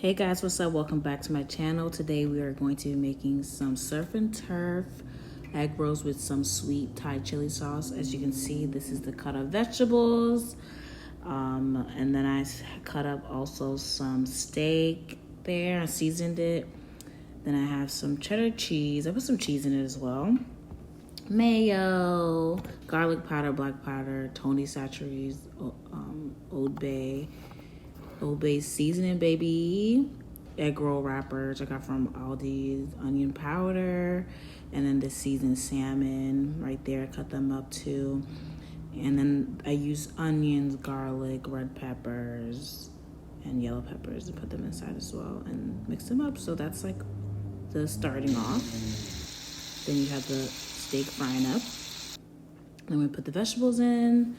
Hey guys, what's up? Welcome back to my channel. Today we are going to be making some surf and turf egg rolls with some sweet Thai chili sauce. As you can see, this is the cut up vegetables. And then I cut up also some steak there. I seasoned it. Then I have some cheddar cheese. I put some cheese in it as well. Mayo, garlic powder, black powder, Tony Chachere's, Old Bay seasoning, baby. Egg roll wrappers I got from Aldi's, onion powder, and then the seasoned salmon right there. I cut them up too. And then I use onions, garlic, red peppers, and yellow peppers to put them inside as well and mix them up. So that's like the starting off. Then you have the steak frying up. Then we put the vegetables in.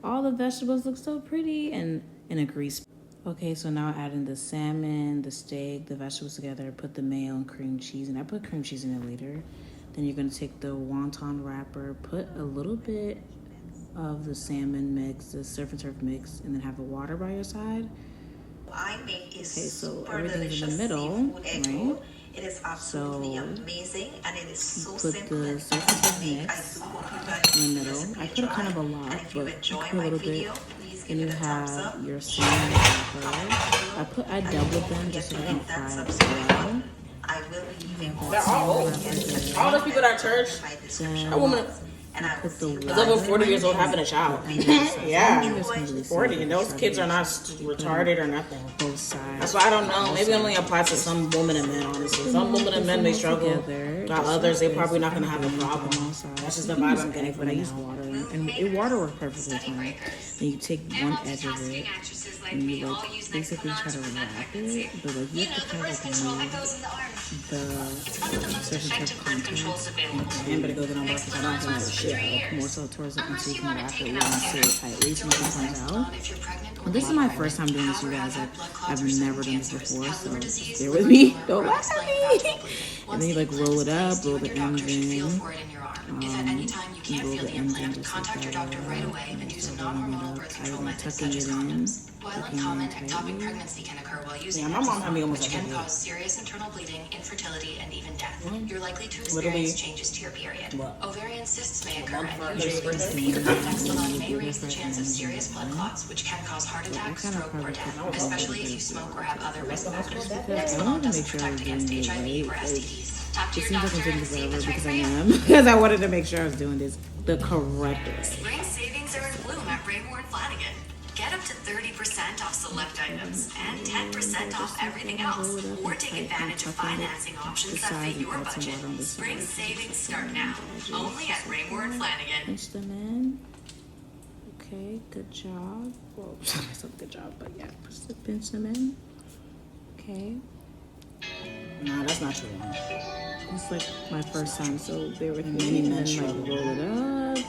All the vegetables look so pretty and in a grease. Okay, so now I add in the salmon, the steak, the vegetables together, put the mayo and cream cheese, and I put cream cheese in it later. Then you're gonna take the wonton wrapper, put a little bit of the salmon mix, the surf and turf mix, and then have the water by your side. Okay, so everything's in the middle, right? It is absolutely amazing, and it is so simple. Put the surf and turf mix in the middle. I put kind of a lot, but put a little bit. And you have your salmon wrapper. I doubled them just so you can fry it as well. I will be leaving They're all old. All those people at church. A woman Put the is over 40 years old having a child. Yeah, 40. And those kids are not retarded or nothing. both sides. That's why I don't know. Maybe it only applies to some women and men, honestly. Some women and men may struggle. While others, they're probably not going to have a problem. That's just the vibe I'm getting from But I now. use water, and water works perfectly fine. And you take one edge of it, and you like basically try to wrap it, but like you have to kind of like move the surface of contents And but it goes in on both. I don't have to shit. more so towards it until you can wrap it well and seal it tightly so nothing comes out. And this is my first time doing this, you guys. Like, I've never done this before, so just bear with me. Don't laugh at me. And then you like roll it up, roll the ends in. You roll the ends in just like that. I'm tucking it in. Yeah, my mom had me almost like can that. cause serious internal bleeding, infertility, and even death. You're likely to Literally. experience changes to your period. What? Ovarian cysts may occur, month for and her usually birthday? severe next month may raise the chance of serious blood clots, which can cause heart attack, stroke, or death, especially if you smoke or have other risk factors. Next I wanted month to make doesn't sure I was protect doing against it HIV or right. STDs. Talk to It your seems like I'm doctor taking and see if forever it's right because for I you. am. Because I wanted to make sure I was doing this the correct way. Spring savings are in bloom at Raymore and Flanagan. Get up to 30% off select items and 10% off everything else. Or take advantage of financing options that fit your budget. Spring savings start now. Only at Raymore and Flanagan. Pinch them in. Okay, good job. Well, I said good job, but yeah, pinch them in. Okay. Nah, that's not true. It's like my first time, so bear with me. And then like roll it up.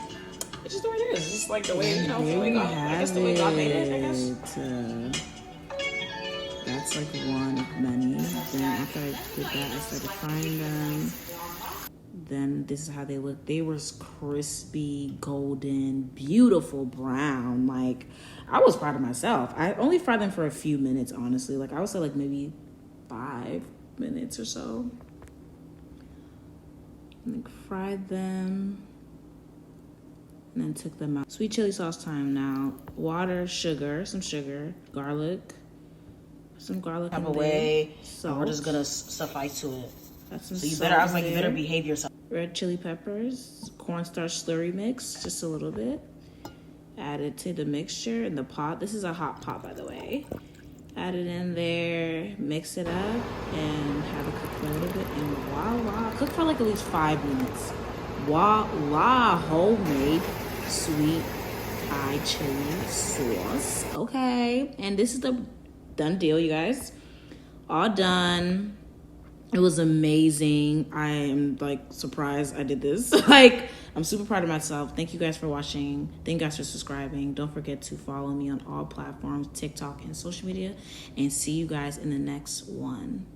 It's just the way it is. It's just like the way, you know, the There way you God, I guess the way God made it, I guess. it. That's like one of many. Then after I did that, I started frying them. Then this is how they look. They were crispy, golden, beautiful brown. Like, I was proud of myself. I only fried them for a few minutes, honestly. Like, I would say like maybe 5 minutes or so. Like, fried them. And then took them out. Sweet chili sauce time now. Water, sugar, some sugar, garlic, some garlic. Type in of there, way. salt. We're just gonna suffice to it. That's some So you salt better, I was in like, you there. better behave yourself. Red chili peppers, cornstarch slurry mix, just a little bit. Add it to the mixture in the pot. This is a hot pot, by the way. Add it in there, mix it up, and have it cook for a little bit. And voila, cook for like at least 5 minutes. Voila, homemade sweet Thai chili sauce. Okay, and this is the done deal, you guys. All done. It was amazing. I am like surprised I did this. Like, I'm super proud of myself. Thank you guys for watching. Thank you guys for subscribing. Don't forget to follow me on all platforms, TikTok and social media. And see you guys in the next one.